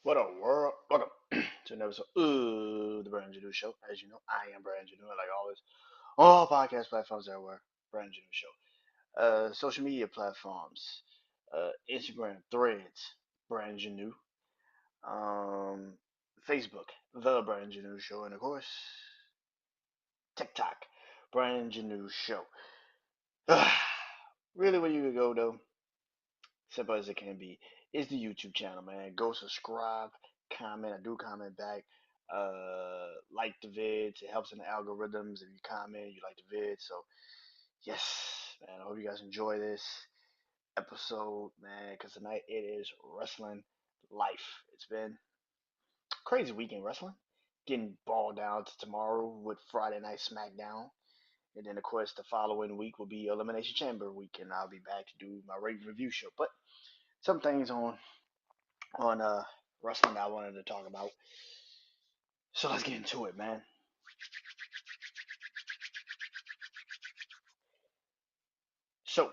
What a world. Welcome to another episode of the BrandonJaneauShow. As you know, I am Brandon Janeau, like always. All podcast platforms everywhere. BrandonJaneauShow. Social media platforms. Instagram, Threads, Brandon Janeau. Facebook, The Brandon Janeau Show. And of course, TikTok, Brandon Janeau Show. Really, where you could go, though, simple as it can be, is the YouTube channel, man. Go subscribe, comment. I do comment back. Like the vids. It helps in the algorithms. If you comment, you like the vid. So yes, man. I hope you guys enjoy this episode, man. Because tonight it is wrestling life. It's been a crazy weekend wrestling. Getting balled down to tomorrow with Friday Night SmackDown. And then, of course, the following week will be Elimination Chamber week, and I'll be back to do my rate review show. But some things on wrestling that I wanted to talk about. So let's get into it, man. So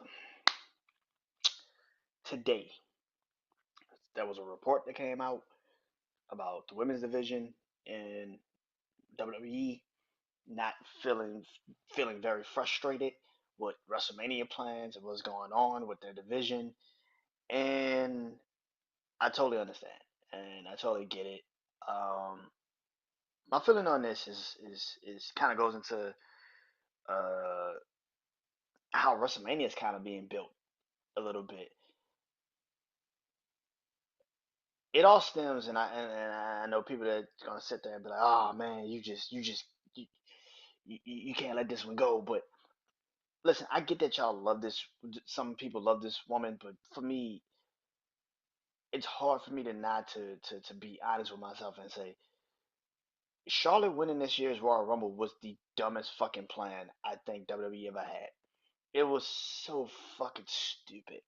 today, there was a report that came out about the women's division in WWE not feeling feeling very frustrated with WrestleMania plans and what's going on with their division, and I totally understand and I totally get it. Um, my feeling on this is kind of goes into uh, how WrestleMania is kind of being built a little bit. It all stems, and I know people that are gonna sit there and be like, "Oh man, you, you can't let this one go." But listen, I get that y'all love this. Some people love this woman, but for me, it's hard for me to not to be honest with myself and say Charlotte winning this year's Royal Rumble was the dumbest fucking plan I think WWE ever had. It was so fucking stupid.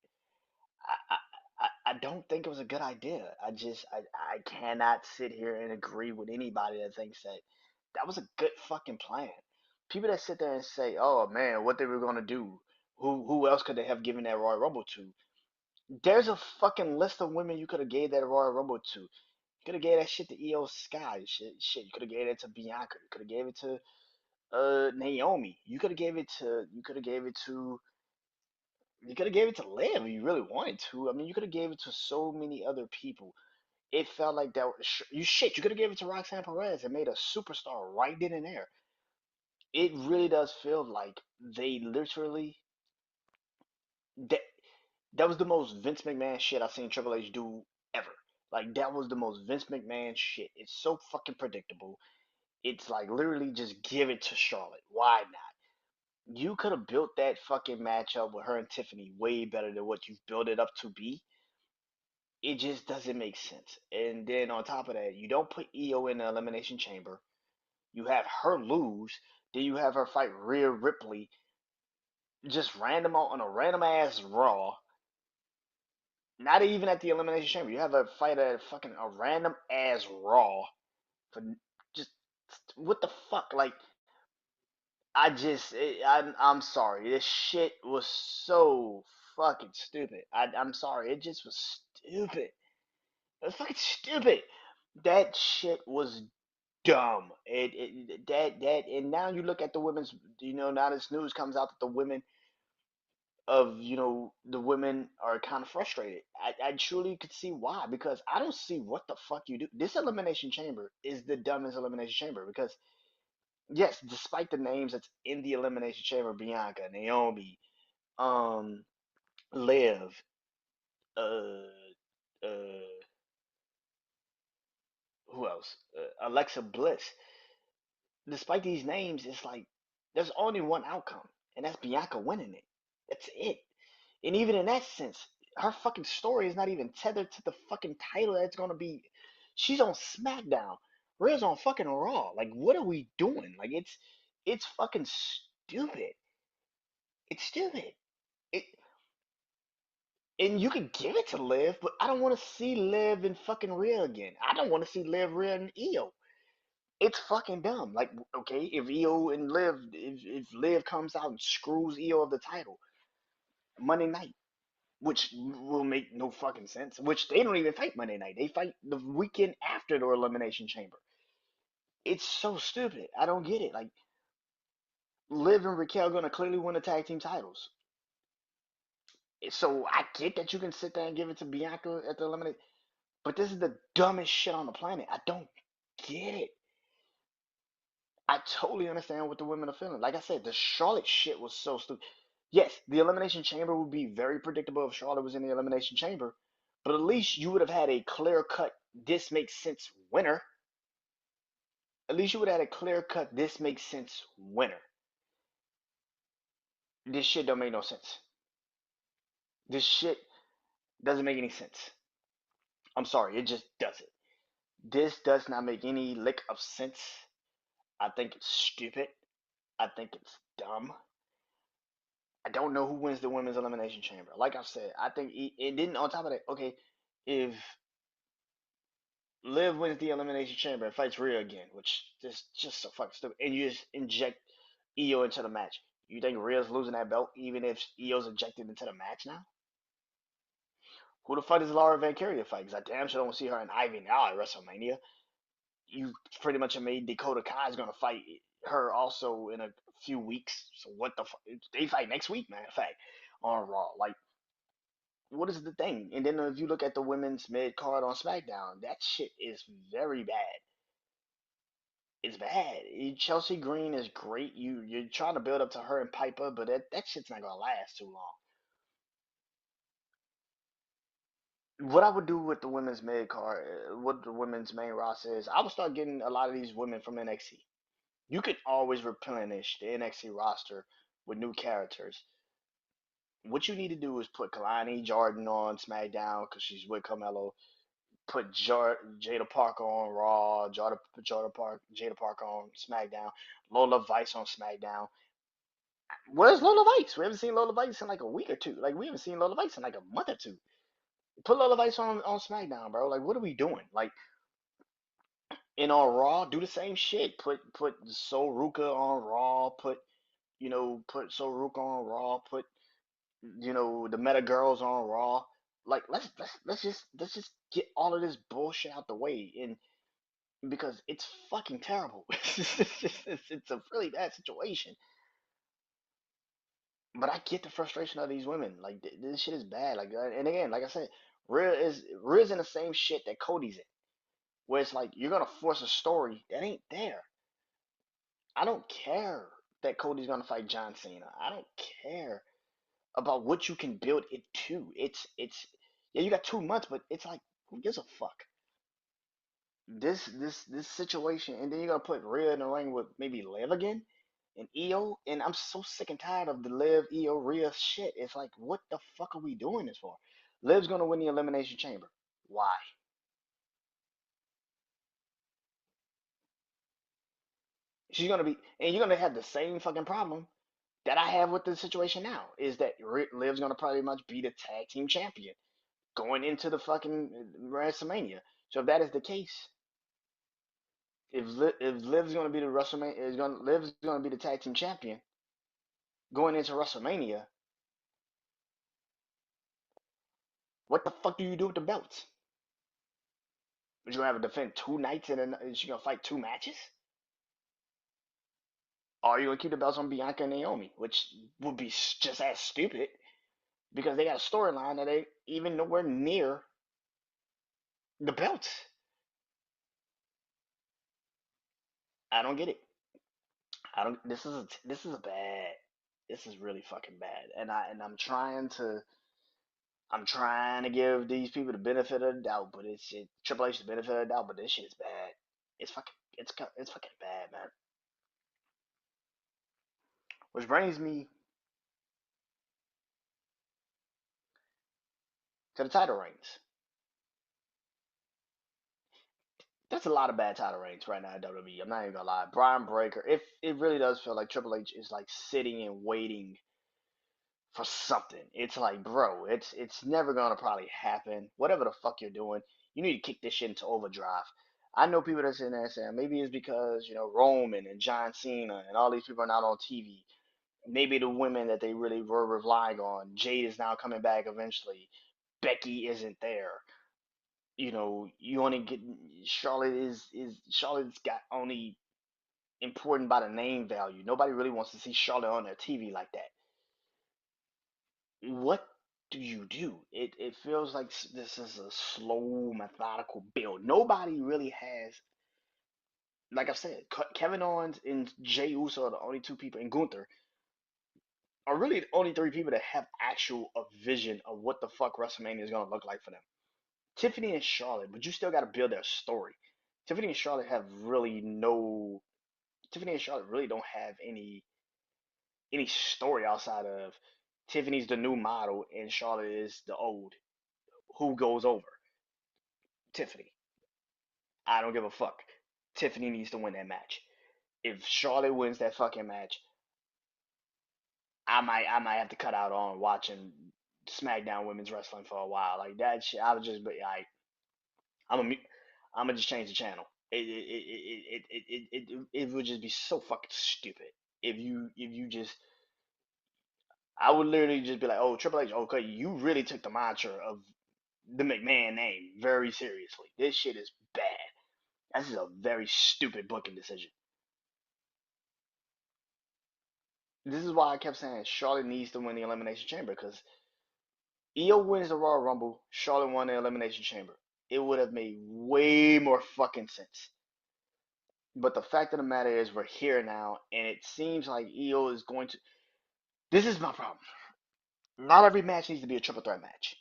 I, I don't think it was a good idea. I cannot sit here and agree with anybody that thinks that that was a good fucking plan. People that sit there and say, "Oh man, what they were gonna do? Who else could they have given that Royal Rumble to?" There's a fucking list of women you could have gave that Royal Rumble to. You could have gave that shit to Io Sky. Shit. You could have gave it to Bianca. You could have gave it to Naomi. You could have gave it to. You could have gave it to. You could have gave it to Liv if you really wanted to. I mean, you could have gave it to so many other people. It felt like that. You shit. You could have gave it to Roxanne Perez and made a superstar right then and there. It really does feel like they literally that that was the most Vince McMahon shit I've seen Triple H do ever. Like that was the most Vince McMahon shit. It's so fucking predictable. It's like literally just give it to Charlotte. Why not? You could have built that fucking matchup with her and Tiffany way better than what you've built it up to be. It just doesn't make sense. And then on top of that, you don't put Io in the elimination chamber. You have her lose. Then you have her fight Rhea Ripley just random on a random ass Raw. Not even at the elimination chamber. You have a fight at fucking a random ass Raw for just what the fuck? Like I'm sorry. This shit was so fucking stupid. I'm sorry. It just was stupid. It was fucking stupid. That shit was dumb. And now you look at the women's. Now this news comes out that the women the women are kind of frustrated. I truly could see why because I don't see what the fuck you do. This elimination chamber is the dumbest elimination chamber because yes, despite the names that's in the elimination chamber, Bianca, Naomi, um, Liv, uh, uh, who else? Alexa Bliss. Despite these names, it's like there's only one outcome, and that's Bianca winning it. That's it. And even in that sense, her fucking story is not even tethered to the fucking title that's gonna be. She's on SmackDown. Rhea's on fucking Raw. Like, what are we doing? Like, it's fucking stupid. It's stupid. It and you could give it to Liv, but I don't want to see Liv and fucking Rhea again. I don't want to see Liv, Rhea, and Io. It's fucking dumb. Like, okay, if Io and Liv, if Liv comes out and screws Io of the title Monday night, which will make no fucking sense. Which they don't even fight Monday night. They fight the weekend after the Elimination Chamber. It's so stupid. I don't get it. Like Liv and Raquel gonna clearly win the tag team titles. So I get that you can sit there and give it to Bianca at the eliminate, but this is the dumbest shit on the planet. I don't get it. I totally understand what the women are feeling. Like I said, the Charlotte shit was so stupid. Yes, the Elimination Chamber would be very predictable if Charlotte was in the Elimination Chamber, but at least you would have had a clear cut, this makes sense winner. At least you would have had a clear cut, this makes sense winner. This shit don't make no sense. This shit doesn't make any sense. I'm sorry, it just doesn't. This does not make any lick of sense. I think it's stupid. I think it's dumb. I don't know who wins the women's elimination chamber. Like I said, I think it didn't. On top of that, okay, if Liv wins the elimination chamber and fights Rhea again, which is just so fucking stupid, and you just inject Io into the match, you think Rhea's losing that belt even if Io's injected into the match now? Who the fuck is Laura Van Vacaria fight? Because I damn sure don't see her and Ivy now at WrestleMania. You pretty much have made Dakota Kai is gonna fight her also in a few weeks. So what the fuck? They fight next week, man. In fact, on Raw. Like, what is the thing? And then if you look at the women's mid card on SmackDown, that shit is very bad. It's bad. Chelsea Green is great. You're trying to build up to her and Piper, but that shit's not gonna last too long. What I would do with the women's mid card, what the women's main roster is, I would start getting a lot of these women from NXT. You can always replenish the NXT roster with new characters. What you need to do is put Kalani Jordan on SmackDown because she's with Carmelo. Put Jada Parker on Raw. Jada Parker on SmackDown. Lola Vice on SmackDown. Where's Lola Vice? We haven't seen Lola Vice in like a week or two. Like we haven't seen Lola Vice in like a month or two. Put Lola Vice on SmackDown, bro. Like what are we doing? Like in on Raw, do the same shit. Put Sol Ruka on Raw. Put Sol Ruka on Raw. Put the meta girls on Raw. Like let's just get all of this bullshit out the way, and because it's fucking terrible. It's a really bad situation. But I get the frustration of these women. Like this shit is bad. Like and again, like I said, Rhea's in the same shit that Cody's in, where it's like you're gonna force a story that ain't there. I don't care that Cody's gonna fight John Cena. I don't care about what you can build it to. It's yeah, you got 2 months, but it's like who gives a fuck? This situation, and then you're gonna put Rhea in the ring with maybe Liv again and Io, and I'm so sick and tired of the Liv Io Rhea shit. It's like what the fuck are we doing this for? Liv's gonna win the elimination chamber. Why? She's gonna be, and you're gonna have the same fucking problem that I have with the situation now. Is that Liv's gonna probably much be the tag team champion going into the fucking WrestleMania. So if that is the case, if Liv's gonna be the WrestleMania is gonna Liv's gonna be the tag team champion going into WrestleMania, what the fuck do you do with the belts? But you gonna have to defend 2 nights and then she gonna fight 2 matches? Or are you gonna keep the belts on Bianca and Naomi, which would be just as stupid because they got a storyline that ain't even nowhere near the belts. I don't get it. I don't. This is a bad. This is really fucking bad, and I'm trying to give these people the benefit of the doubt, but Triple H the benefit of the doubt, but this shit is bad. It's fucking bad, man. Which brings me to the title reigns. There's a lot of bad title reigns right now at WWE. I'm not even gonna lie. Brian Breaker, if it really does feel like Triple H is like sitting and waiting for something. It's like, bro, it's never gonna probably happen. Whatever the fuck you're doing, you need to kick this shit into overdrive. I know people that's in there saying maybe it's because Roman and John Cena and all these people are not on TV. maybe the women that they really were relying on. Jade is now coming back eventually. Becky isn't there. You only get Charlotte's got only important by the name value. Nobody really wants to see Charlotte on their TV like that. What do you do? It feels like this is a slow, methodical build. Nobody really has, like I said, Kevin Owens and Jey Uso are the only two people, and Gunther are really the only three people that have actual a vision of what the fuck WrestleMania is gonna look like for them. Tiffany and Charlotte, but you still got to build their story. Tiffany and Charlotte have really no. Tiffany and Charlotte really don't have any story outside of Tiffany's the new model and Charlotte is the old. Who goes over? Tiffany. I don't give a fuck. Tiffany needs to win that match. If Charlotte wins that fucking match, I might have to cut out on watching SmackDown Women's Wrestling for a while. Like that shit, I would just be like, I'm a, I'm gonna just change the channel. It would just be so fucking stupid if you just. I would literally just be like, oh, Triple H, okay, you really took the mantra of the McMahon name very seriously. This shit is bad. This is a very stupid booking decision. This is why I kept saying Charlotte needs to win the Elimination Chamber because Io wins the Royal Rumble, Charlotte won the Elimination Chamber. It would have made way more fucking sense. But the fact of the matter is, we're here now, and it seems like Io is going to. This is my problem. Not every match needs to be a triple threat match.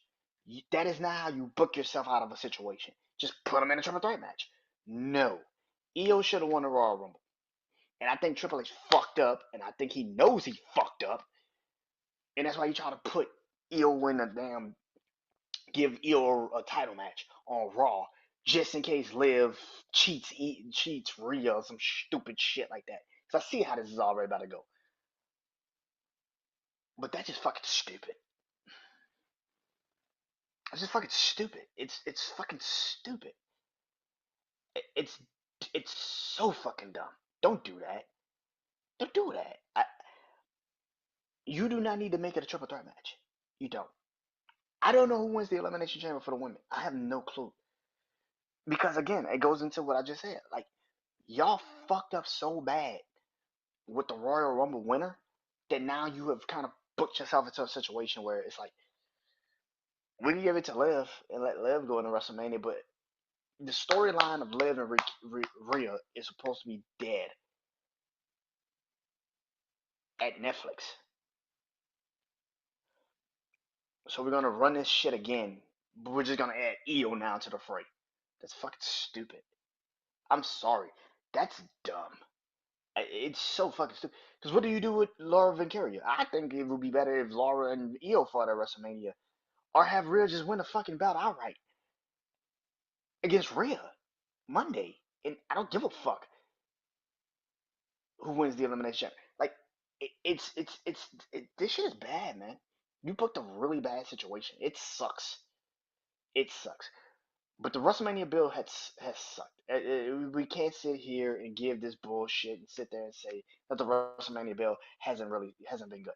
That is not how you book yourself out of a situation. Just put them in a triple threat match. No. Io should have won the Royal Rumble. And I think Triple H fucked up, and I think he knows he fucked up. And that's why he tried to put Io in a damn. Give Io a title match on Raw. Just in case Liv cheats Rhea or some stupid shit like that. Because I see how this is already about to go. But that's just fucking stupid. It's just fucking stupid. It's fucking stupid. It's it's so fucking dumb. Don't do that. Don't do that. You do not need to make it a triple threat match. You don't. I don't know who wins the elimination chamber for the women. I have no clue. Because again, it goes into what I just said. Like y'all fucked up so bad with the Royal Rumble winner that now you have kind of booked yourself into a situation where it's like we can give it to Liv and let Liv go into WrestleMania, but the storyline of Liv and Rhea is supposed to be dead at Netflix. So we're gonna run this shit again, but we're just gonna add Io now to the fray. That's fucking stupid. I'm sorry. That's dumb. It's so fucking stupid. Because what do you do with Laura Victoria? I think it would be better if Laura and Io fought at WrestleMania, or have Rhea just win the fucking belt outright against Rhea Monday, and I don't give a fuck who wins the elimination. Like this shit is bad, man. You booked a really bad situation. It sucks. It sucks. But the WrestleMania bill has sucked. We can't sit here and give this bullshit and sit there and say that the WrestleMania bill hasn't been good.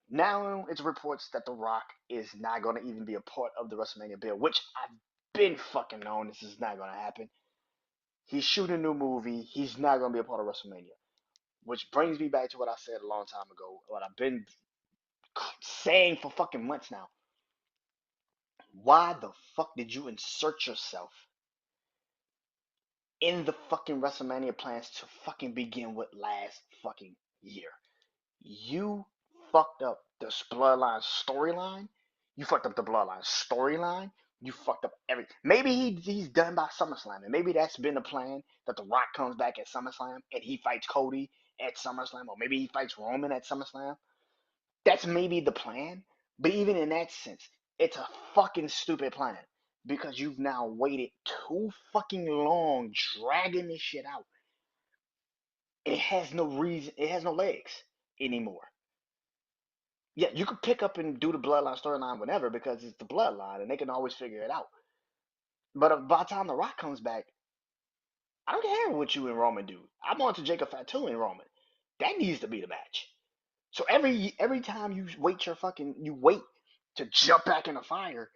Now it's reports that The Rock is not going to even be a part of the WrestleMania bill, which I've been fucking known this is not going to happen. He's shooting a new movie. He's not going to be a part of WrestleMania, which brings me back to what I said a long time ago. What I've been saying for fucking months now. Why the fuck did you insert yourself in the fucking WrestleMania plans to fucking begin with last fucking year? You fucked up this Bloodline storyline. You fucked up the Bloodline storyline. You fucked up everything. Maybe he's done by SummerSlam, and maybe that's been the plan that The Rock comes back at SummerSlam and he fights Cody at SummerSlam, or maybe he fights Roman at SummerSlam. That's maybe the plan. But even in that sense, it's a fucking stupid plan because you've now waited too fucking long dragging this shit out. It has no reason. It has no legs anymore. Yeah, you could pick up and do the bloodline storyline whenever because it's the bloodline and they can always figure it out. But by the time The Rock comes back, I don't care what you and Roman do. I'm on to Jacob Fatu and Roman. That needs to be the match. So every time you wait to jump back in the fire,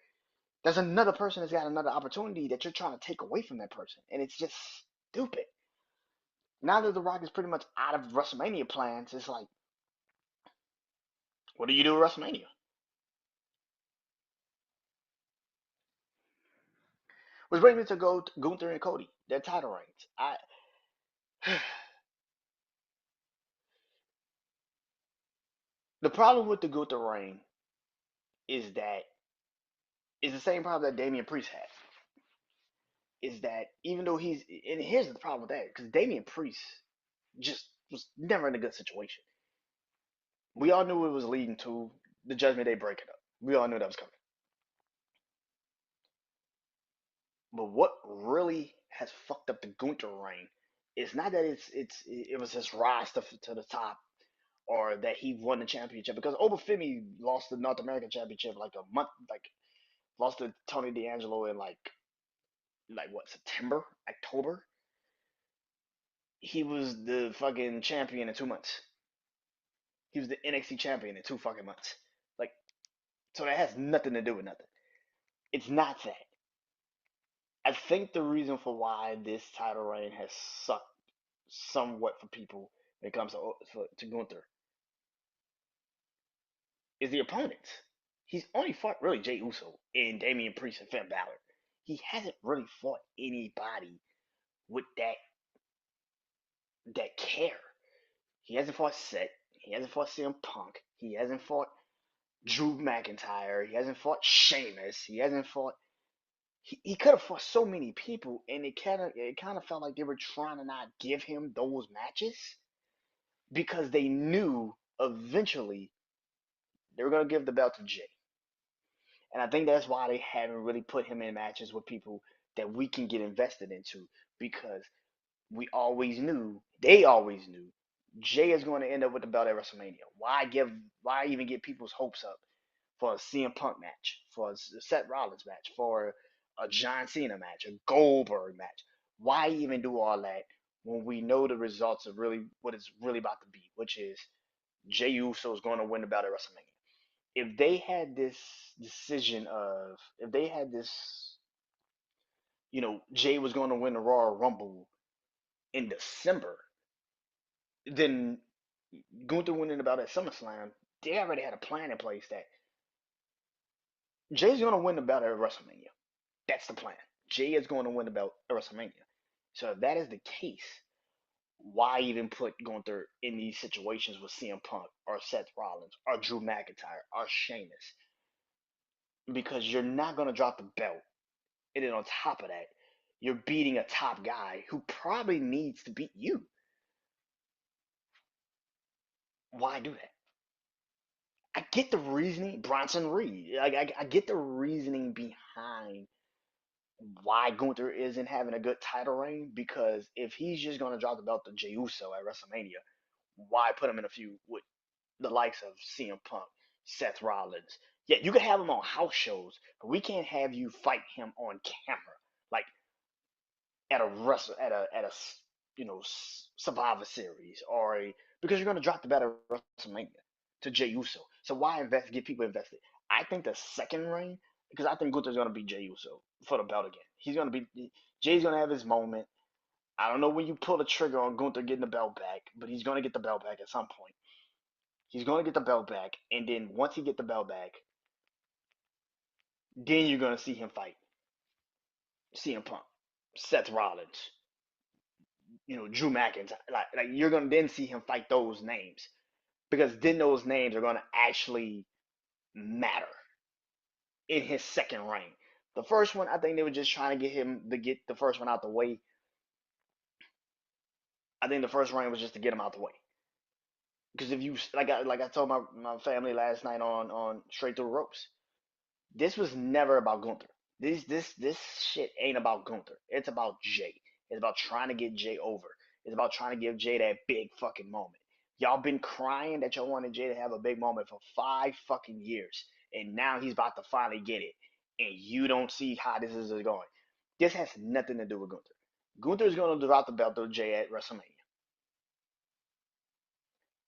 there's another person that's got another opportunity that you're trying to take away from that person, and it's just stupid. Now that The Rock is pretty much out of WrestleMania plans, it's like, what do you do with WrestleMania? Which brings me to go Gunther and Cody, their title reigns. The problem with the Gunther reign is that it's the same problem that Damian Priest had. Is that even though and here's the problem with that, because Damian Priest just was never in a good situation. We all knew it was leading to the Judgment Day breaking up. We all knew that was coming. But what really has fucked up the Gunther reign is not that it was his rise to the top or that he won the championship, because Obafemi lost the North American Championship like a month, like lost to Tony D'Angelo in like what, September, October. He was the fucking champion in 2 months. He was the NXT champion in 2 fucking months. Like, so that has nothing to do with nothing. It's not that. I think the reason for why this title reign has sucked somewhat for people when it comes to Gunther is the opponents. He's only fought really Jey Uso and Damian Priest and Finn Balor. He hasn't really fought anybody with that care. He hasn't fought Seth. He hasn't fought CM Punk. He hasn't fought Drew McIntyre. He hasn't fought Sheamus. He hasn't fought. He could have fought so many people, and it kind of felt like they were trying to not give him those matches because they knew eventually they were gonna give the belt to Jay. And I think that's why they haven't really put him in matches with people that we can get invested into, because they always knew Jay is going to end up with the belt at WrestleMania. Why even get people's hopes up for a CM Punk match, for a Seth Rollins match, for a John Cena match, a Goldberg match? Why even do all that when we know the results of really what it's really about to be, which is Jey Uso is going to win the belt at WrestleMania? If they had this if they had this, Jay was going to win the Royal Rumble in December, then Gunther winning about at SummerSlam, they already had a plan in place that Jay's going to win the belt at WrestleMania. That's the plan. Jay is going to win the belt at WrestleMania. So if that is the case, why even put Gunther in these situations with CM Punk or Seth Rollins or Drew McIntyre or Sheamus? Because you're not going to drop the belt. And then on top of that, you're beating a top guy who probably needs to beat you. Why do that? I get the reasoning, Bronson Reed. I get the reasoning behind why Gunther isn't having a good title reign, because if he's just gonna drop the belt to Jey Uso at WrestleMania, why put him in a feud with the likes of CM Punk, Seth Rollins? Yeah, you can have him on house shows, but we can't have you fight him on camera, like at a wrestle at a Survivor Series or a, because you're gonna drop the belt at WrestleMania to Jey Uso. So why get people invested? I think the second reign, because I think Gunther's gonna beat Jey Uso for the belt again. Jay's gonna have his moment. I don't know when you pull the trigger on Gunther getting the belt back, but he's gonna get the belt back at some point. He's gonna get the belt back, and then once he get the belt back, then you're gonna see him fight CM Punk, Seth Rollins, Drew McIntyre. Like you're gonna then see him fight those names, because then those names are gonna actually matter in his second reign. The first one, I think they were just trying to get him to get the first one out the way. I think the first reign was just to get him out the way. Because if you like I told my family last night on Straight Through Ropes, this was never about Gunther. This shit ain't about Gunther. It's about Jay. It's about trying to get Jay over. It's about trying to give Jay that big fucking moment. Y'all been crying that y'all wanted Jay to have a big moment for 5 fucking years, and now he's about to finally get it, and you don't see how this is going. This has nothing to do with Gunther. Gunther is going to drop the belt to Jay at WrestleMania.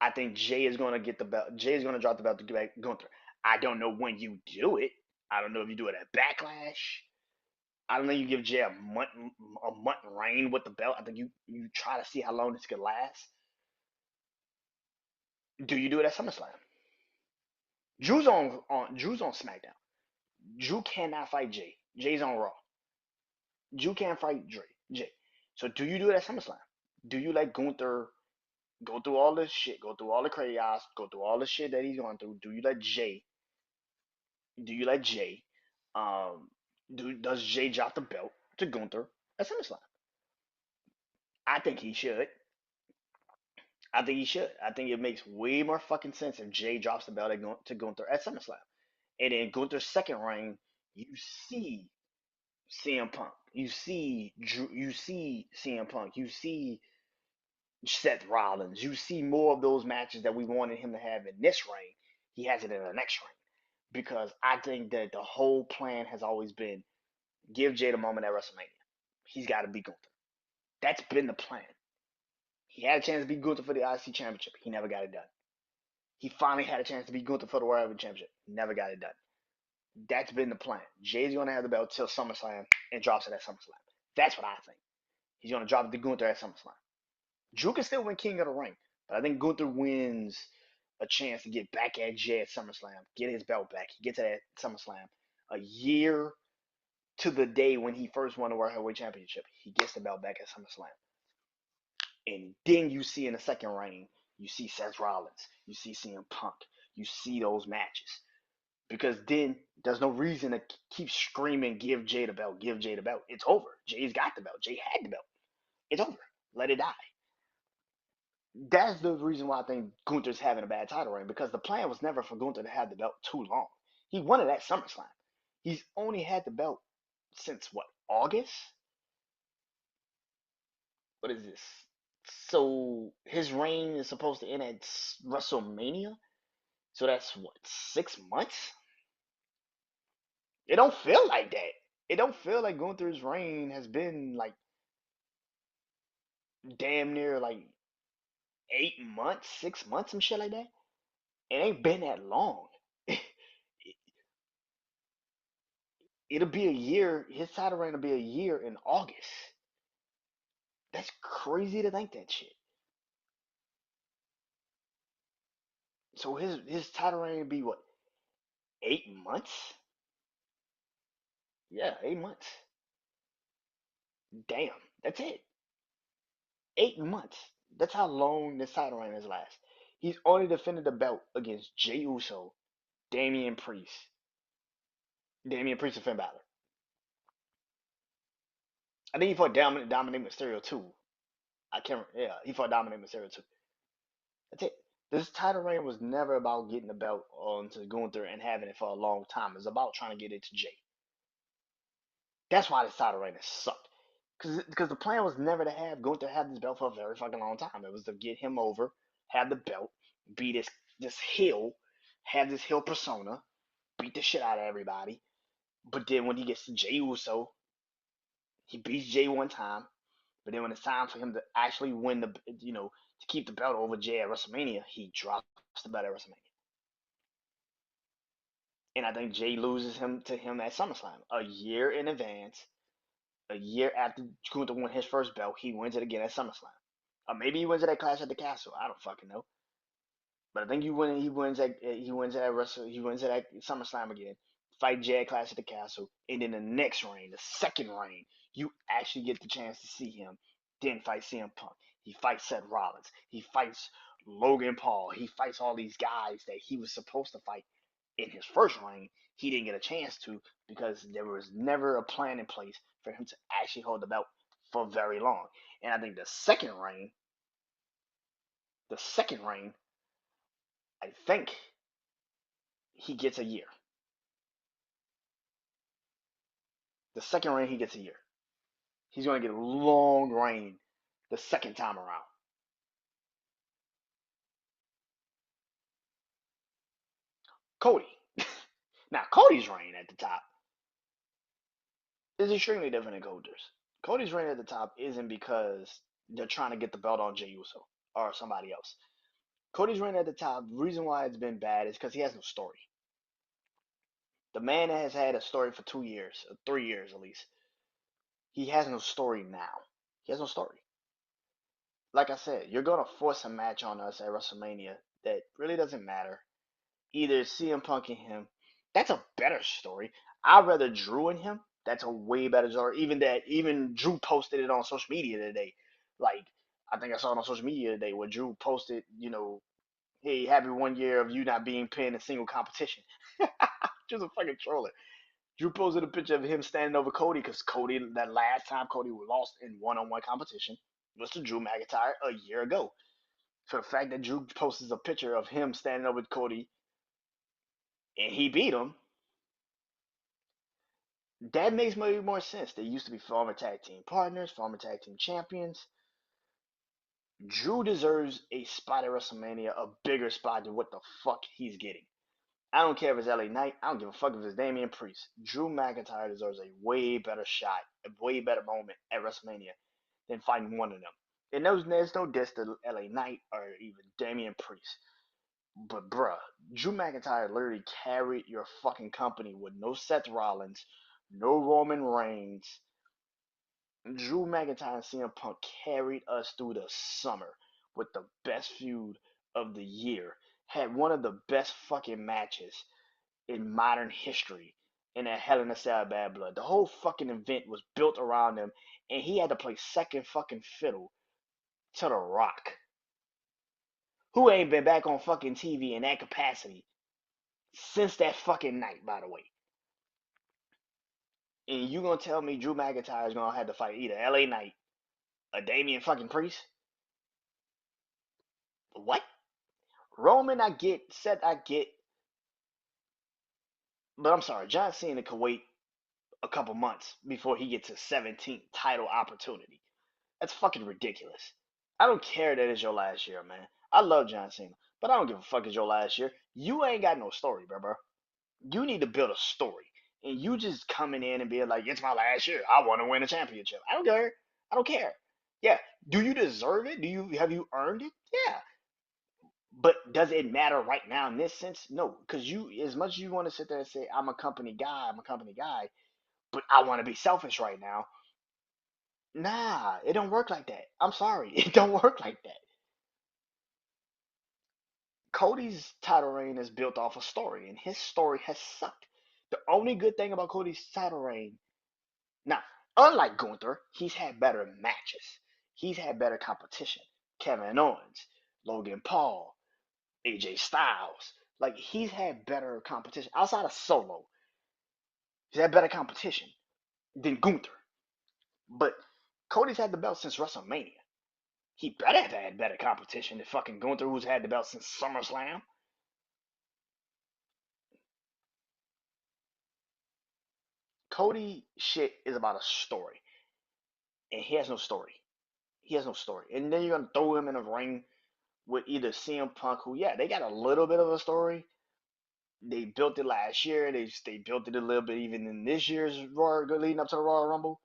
I think Jay is going to get the belt. Jay is going to drop the belt to get back Gunther. I don't know when you do it. I don't know if you do it at Backlash. I don't think you give Jay a month reign with the belt. I think you try to see how long this could last. Do you do it at SummerSlam? Drew's on SmackDown. Drew cannot fight Jay. Jay's on Raw. Drew can't fight Jay. So do you do it at SummerSlam? Do you let Gunther go through all this shit, go through all the chaos, go through all the shit that he's going through? Do you let Jay um does Jay drop the belt to Gunther at SummerSlam? I think he should. I think he should. I think it makes way more fucking sense if Jay drops the belt to Gunther at SummerSlam. And in Gunther's second reign, you see CM Punk. You see Drew, you see CM Punk. You see Seth Rollins. You see more of those matches that we wanted him to have in this reign. He has it in the next reign. Because I think that the whole plan has always been give Jay the moment at WrestleMania. He's got to beat Gunther. That's been the plan. He had a chance to beat Gunther for the IC Championship. He never got it done. He finally had a chance to beat Gunther for the World Heavyweight Championship. Never got it done. That's been the plan. Jay's going to have the belt till SummerSlam and drops it at SummerSlam. That's what I think. He's going to drop it to Gunther at SummerSlam. Drew can still win King of the Ring, but I think Gunther wins a chance to get back at Jay at SummerSlam, get his belt back. He gets it at SummerSlam a year to the day when he first won the World Heavyweight Championship. He gets the belt back at SummerSlam. And then you see in the second reign, you see Seth Rollins, you see CM Punk, you see those matches. Because then there's no reason to keep screaming, give Jay the belt, give Jay the belt. It's over. Jay's got the belt. Jay had the belt. It's over. Let it die. That's the reason why I think Gunther's having a bad title reign, because the plan was never for Gunther to have the belt too long. He won it at SummerSlam. He's only had the belt since what, August? What is this? So his reign is supposed to end at WrestleMania? So that's what, 6 months? It don't feel like that. It don't feel like Gunther's reign has been like damn near like 8 months, 6 months, some shit like that. It ain't been that long. It'll be a year. His title reign will be a year in August. That's crazy to think that shit. So his title reign will be what, 8 months? Yeah, 8 months. Damn, that's it. 8 months. That's how long this title reign has lasted. He's only defended the belt against Jey Uso, Damian Priest, Damian Priest and Finn Balor. I think he fought Dominic Mysterio too. I can't. Yeah, he fought Dominic Mysterio too. That's it. This title reign was never about getting the belt onto Gunther and having it for a long time. It's about trying to get it to Jay. That's why this title reign has sucked. Because the plan was never to have Gunther have this belt for a very fucking long time. It was to get him over, have the belt, be this heel, have this heel persona, beat the shit out of everybody. But then when he gets to Jey Uso, he beats Jay one time. But then when it's time for him to actually win to keep the belt over Jay at WrestleMania, he drops the belt at WrestleMania. And I think Jay loses him to him at SummerSlam a year in advance. A year after Gunther won his first belt, he wins it again at SummerSlam. Or maybe he wins it at Clash at the Castle. I don't fucking know. But I think he wins it at SummerSlam again. Fight Jay at Clash at the Castle, and then the next reign, the second reign, you actually get the chance to see him. Then fight CM Punk. He fights Seth Rollins. He fights Logan Paul. He fights all these guys that he was supposed to fight in his first reign. He didn't get a chance to because there was never a plan in place for him to actually hold the belt for very long. And I think the second reign, I think he gets a year. The second reign, he gets a year. He's going to get a long reign the second time around. Cody. Now, Cody's reign at the top is extremely different than Cody's. Cody's reign at the top isn't because they're trying to get the belt on Jey Uso or somebody else. Cody's reign at the top. The reason why it's been bad is because he has no story. The man has had a story for 2 years, or 3 years at least. He has no story now. He has no story. Like I said, you're gonna force a match on us at WrestleMania that really doesn't matter. Either CM Punk and him. That's a better story. I'd rather Drew and him. That's a way better story. Even Drew posted it on social media today. Like I think I saw it on social media today where Drew posted, hey, happy 1 year of you not being pinned in single competition. Just a fucking troller. Drew posted a picture of him standing over Cody because Cody, that last time Cody lost in one-on-one competition was to Drew McIntyre a year ago. So the fact that Drew posts a picture of him standing over Cody and he beat him, that makes maybe more sense. They used to be former tag team partners, former tag team champions. Drew deserves a spot at WrestleMania, a bigger spot than what the fuck he's getting. I don't care if it's LA Knight. I don't give a fuck if it's Damian Priest. Drew McIntyre deserves a way better shot, a way better moment at WrestleMania than fighting one of them. And there's no diss to LA Knight or even Damian Priest. But bruh, Drew McIntyre literally carried your fucking company with no Seth Rollins, no Roman Reigns. Drew McIntyre and CM Punk carried us through the summer with the best feud of the year. Had one of the best fucking matches in modern history in a Hell in a Cell Bad Blood. The whole fucking event was built around him, and he had to play second fucking fiddle to The Rock, who ain't been back on fucking TV in that capacity since that fucking night, by the way. And you gonna tell me Drew McIntyre is gonna have to fight either LA Knight or Damian fucking Priest? What? Roman, I get. Seth, I get. But I'm sorry, John Cena could wait a couple months before he gets his 17th title opportunity. That's fucking ridiculous. I don't care that it's your last year, man. I love John Cena, but I don't give a fuck it's your last year. You ain't got no story, bro. You need to build a story. And you just coming in and being like, it's my last year. I want to win a championship. I don't care. I don't care. Yeah. Do you deserve it? Have you earned it? Yeah. But does it matter right now in this sense? No. Because as much as you want to sit there and say, I'm a company guy, but I want to be selfish right now. Nah, it don't work like that. I'm sorry. It don't work like that. Cody's title reign is built off a story, and his story has sucked. The only good thing about Cody's title reign, now, unlike Gunther, he's had better matches. He's had better competition. Kevin Owens, Logan Paul, AJ Styles. Like, he's had better competition. Outside of Solo, he's had better competition than Gunther. But Cody's had the belt since WrestleMania. He better have had better competition than fucking Gunther, who's had the belt since SummerSlam. Cody shit is about a story, and he has no story. He has no story. And then you're gonna throw him in a ring with either CM Punk, who yeah, they got a little bit of a story. They built it last year. They built it a little bit even in this year's Royal leading up to the Royal Rumble.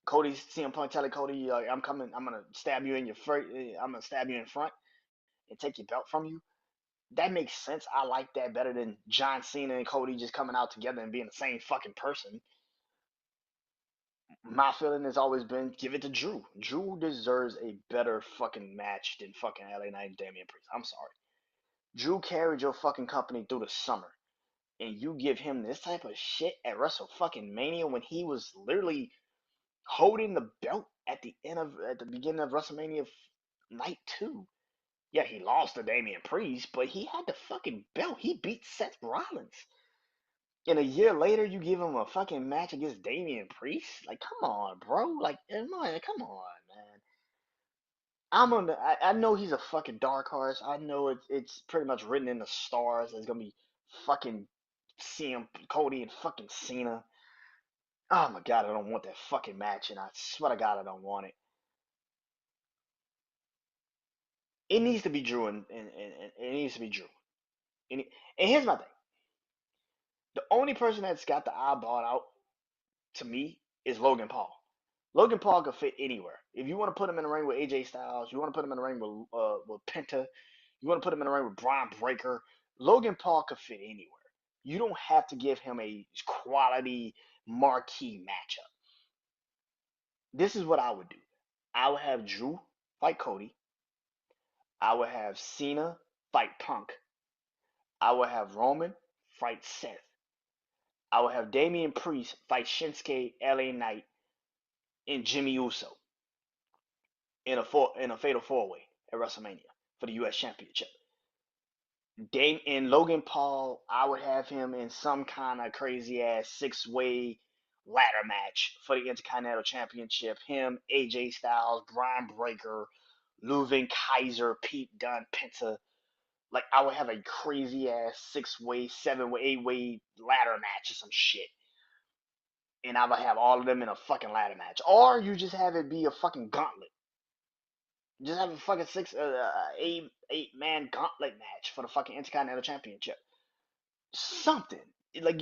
Cody CM Punk telling Cody, I'm coming. I'm gonna stab you in your front. I'm gonna stab you in front and take your belt from you. That makes sense. I like that better than John Cena and Cody just coming out together and being the same fucking person. My feeling has always been give it to Drew. Drew deserves a better fucking match than fucking LA Knight and Damian Priest. I'm sorry. Drew carried your fucking company through the summer, and you give him this type of shit at Wrestle fucking Mania when he was literally holding the belt at the beginning of WrestleMania night two. Yeah, he lost to Damian Priest, but he had the fucking belt. He beat Seth Rollins. And a year later, you give him a fucking match against Damian Priest? Like, come on, bro. Like, come on, man. I know he's a fucking dark horse. I know it's pretty much written in the stars. It's gonna be fucking CM Cody and fucking Cena. Oh my god, I don't want that fucking match, and I swear to God, I don't want it. It needs to be Drew, and it needs to be Drew. And here's my thing: the only person that's got the eyeball out to me is Logan Paul. Logan Paul could fit anywhere. If you want to put him in the ring with AJ Styles, you want to put him in the ring with Penta, you want to put him in the ring with Braun Breaker, Logan Paul could fit anywhere. You don't have to give him a quality marquee matchup. This is what I would do. I would have Drew fight Cody. I would have Cena fight Punk. I would have Roman fight Seth. I would have Damian Priest fight Shinsuke, LA Knight, and Jimmy Uso in a fatal four way at WrestleMania for the U.S. Championship. Dame and Logan Paul, I would have him in some kind of crazy ass 6-way ladder match for the Intercontinental Championship. Him, AJ Styles, Brian Breaker, Leuven Kaiser, Pete Dunne, Penta. Like I would have a crazy ass 6-way, 7-way, 8-way ladder match or some shit. And I would have all of them in a fucking ladder match. Or you just have it be a fucking gauntlet. Just have a fucking eight man gauntlet match for the fucking Intercontinental Championship. Something like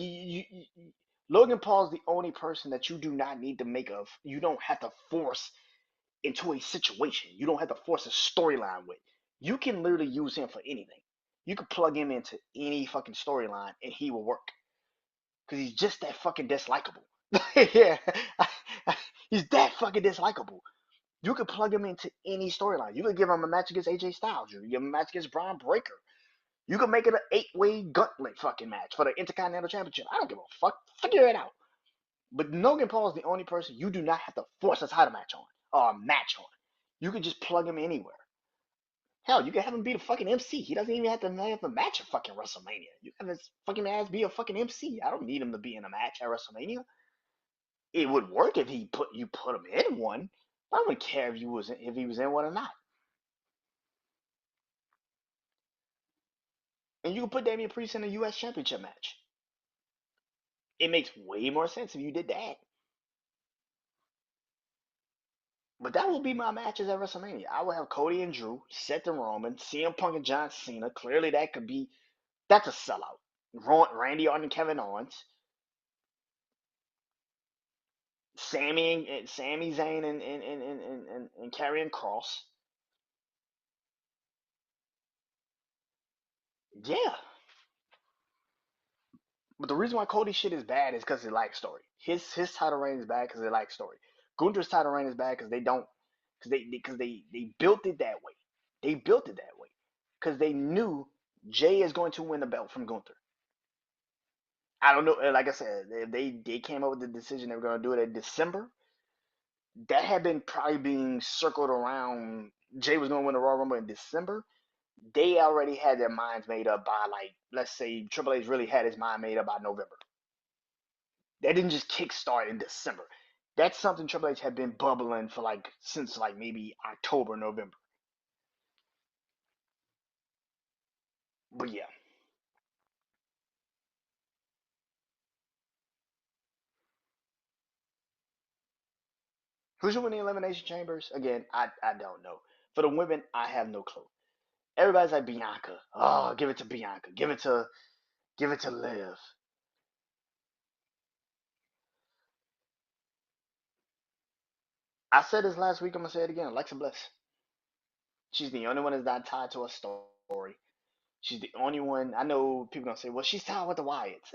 Logan Paul's the only person that you do not need to make of. You don't have to force into a situation. You don't have to force a storyline with. You can literally use him for anything. You could plug him into any fucking storyline and he will work because he's just that fucking dislikable. Yeah, he's that fucking dislikable. You could plug him into any storyline. You could give him a match against AJ Styles. You could give him a match against Braun Breaker. You could make it an 8-way gauntlet fucking match for the Intercontinental Championship. I don't give a fuck. Figure it out. But Logan Paul is the only person you do not have to force a title match on or a match on. You could just plug him anywhere. Hell, you can have him be the fucking MC. He doesn't even have to match at fucking WrestleMania. You have his fucking ass be a fucking MC. I don't need him to be in a match at WrestleMania. It would work if you put him in one. I wouldn't care if he was in one or not. And you can put Damian Priest in a U.S. Championship match. It makes way more sense if you did that. But that will be my matches at WrestleMania. I will have Cody and Drew, Seth and Roman, CM Punk and John Cena. Clearly, that's a sellout. Randy Orton and Kevin Owens, Sami Zayn and Karrion Kross. Yeah, but the reason why Cody shit is bad is because it lacks story. His title reign is bad because it lacks story. Gunther's title reign is bad because they built it that way. They built it that way because they knew Jay is going to win the belt from Gunther. I don't know. Like I said, if they came up with the decision they were going to do it in December, that had been probably being circled around. Jay was going to win the Royal Rumble in December. They already had their minds made up by, like, let's say Triple H really had his mind made up by November. That didn't just kickstart in December. That's something Triple H had been bubbling for like since like maybe October, November. But yeah, who's winning the Elimination Chambers? Again, I don't know. For the women, I have no clue. Everybody's like Bianca. Oh, give it to Bianca. Give it to Liv. I said this last week. I'm gonna say it again. Alexa Bliss. She's the only one that's not tied to a story. She's the only one. I know people gonna say, "Well, she's tied with the Wyatts."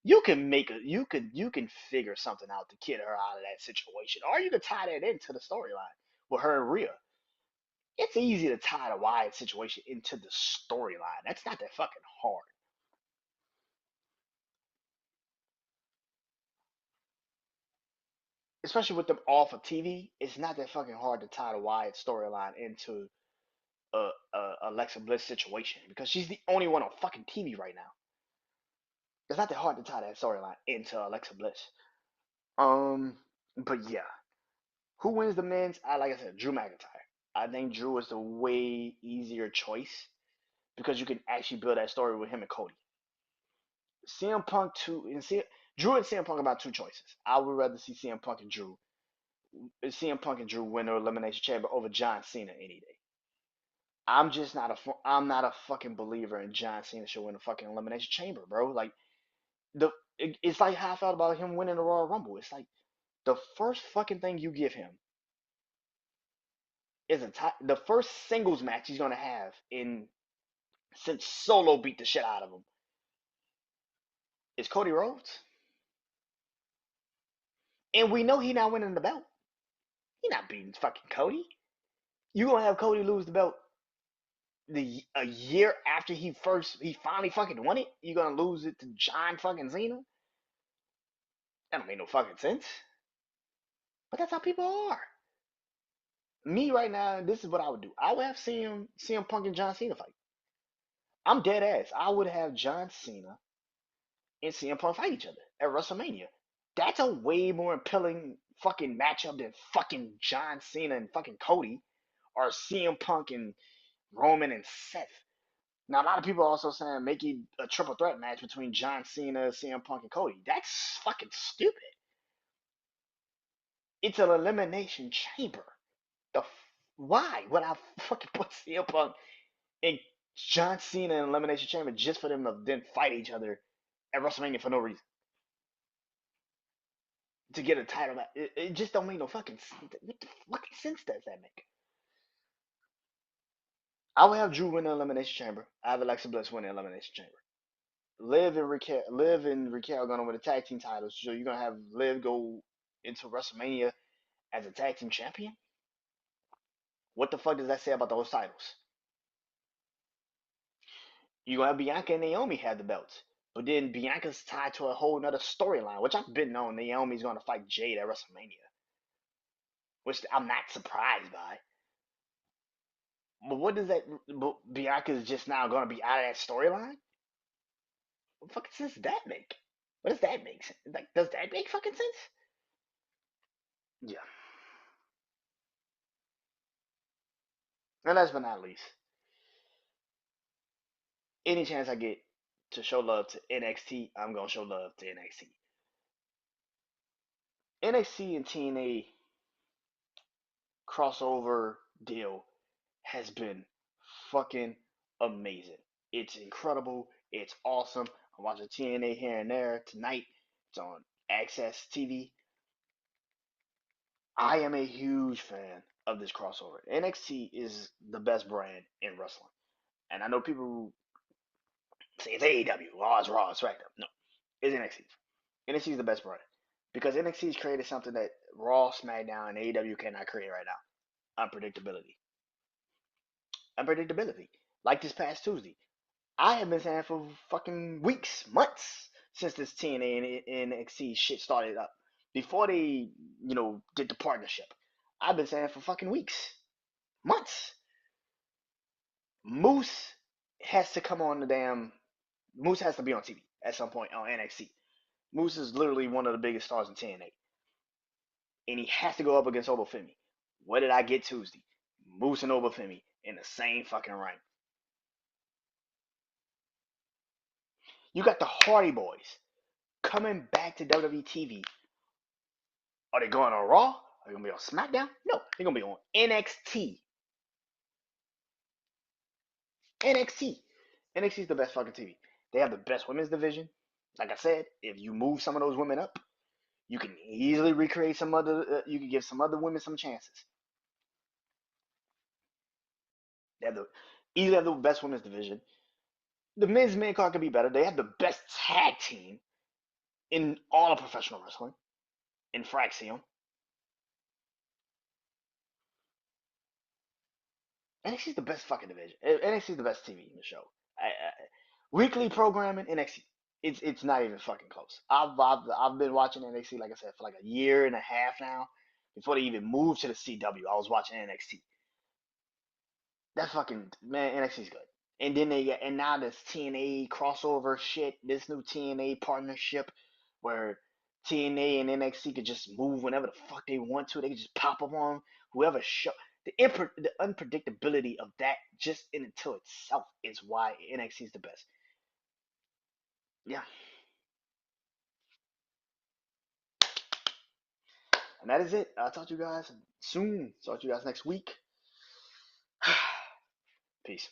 You can figure something out to get her out of that situation, or you could tie that into the storyline with her and Rhea. It's easy to tie the Wyatt situation into the storyline. That's not that fucking hard, especially with them off of TV. It's not that fucking hard to tie the Wyatt storyline into a Alexa Bliss situation because she's the only one on fucking TV right now. It's not that hard to tie that storyline into Alexa Bliss. Um, but yeah, who wins the men's? Like I said, Drew McIntyre. I think Drew is the way easier choice because you can actually build that story with him and Cody. CM Punk two and Drew and CM Punk about two choices. I would rather see CM Punk and Drew win the Elimination Chamber over John Cena any day. I'm not a fucking believer in John Cena should win the fucking Elimination Chamber, bro. Like it's like how I felt about him winning the Royal Rumble. It's like the first fucking thing you give him is the first singles match he's gonna have in since Solo beat the shit out of him is Cody Rhodes, and we know he not winning the belt. He not beating fucking Cody. You gonna have Cody lose the belt a year after he finally fucking won it? You gonna lose it to John fucking Cena? That don't make no fucking sense. But that's how people are. Me right now, this is what I would do. I would have CM Punk and John Cena fight. I'm dead ass. I would have John Cena and CM Punk fight each other at WrestleMania. That's a way more appealing fucking matchup than fucking John Cena and fucking Cody or CM Punk and Roman and Seth. Now a lot of people are also saying make it a triple threat match between John Cena, CM Punk, and Cody. That's fucking stupid. It's an elimination chamber. Why would I fucking put CM Punk and John Cena in elimination chamber just for them to then fight each other at WrestleMania for no reason to get a title match? It just don't make no fucking sense. What the fucking sense does that make? I would have Drew win the elimination chamber. I have Alexa Bliss win the elimination chamber. Liv and Raquel are gonna win the tag team titles. So you're gonna have Liv go into WrestleMania as a tag team champion. What the fuck does that say about those titles? You're gonna have Bianca and Naomi have the belts. But then Bianca's tied to a whole nother storyline, which I've been knowing Naomi's gonna fight Jade at WrestleMania. Which I'm not surprised by. But what does that Bianca's just now gonna be out of that storyline? What fucking sense does that make? What does that make sense? Like, does that make fucking sense? Yeah. And last but not least, any chance I get to show love to NXT, I'm gonna show love to NXT. NXT and TNA crossover deal has been fucking amazing. It's incredible. It's awesome. I'm watching TNA here and there tonight. It's on Access TV. I am a huge fan of this crossover. NXT is the best brand in wrestling. And I know people say it's AEW, Raw is Raw, it's right. No, it's NXT. NXT is the best brand. Because NXT has created something that Raw, SmackDown, and AEW cannot create right now. Unpredictability. Unpredictability. Like this past Tuesday. I have been saying for fucking weeks, months, since this TNA and NXT shit started up. Before they, did the partnership. I've been saying for fucking weeks. Months. Moose has to come on the damn. Moose has to be on TV at some point on NXT. Moose is literally one of the biggest stars in TNA. And he has to go up against Obafemi. What did I get Tuesday? Moose and Obafemi in the same fucking ring. You got the Hardy Boys coming back to WWE TV. Are they going on Raw? Are they going to be on SmackDown? No, they're going to be on NXT. NXT. NXT is the best fucking TV. They have the best women's division. Like I said, if you move some of those women up, you can easily recreate some other. You can give some other women some chances. They have easily have the best women's division. The men's main card could be better. They have the best tag team in all of professional wrestling in Fraxium. NXT is the best fucking division. NXT is the best TV in the show. Weekly programming, NXT. It's not even fucking close. I've been watching NXT like I said for like a year and a half now. Before they even moved to the CW, I was watching NXT. That fucking man, NXT's good. And then now this TNA crossover shit, this new TNA partnership where TNA and NXT could just move whenever the fuck they want to. They could just pop up on whoever show. The unpredictability of that just in and to itself is why NXT is the best. Yeah. And that is it. I'll talk to you guys soon. Talk to you guys next week. Peace.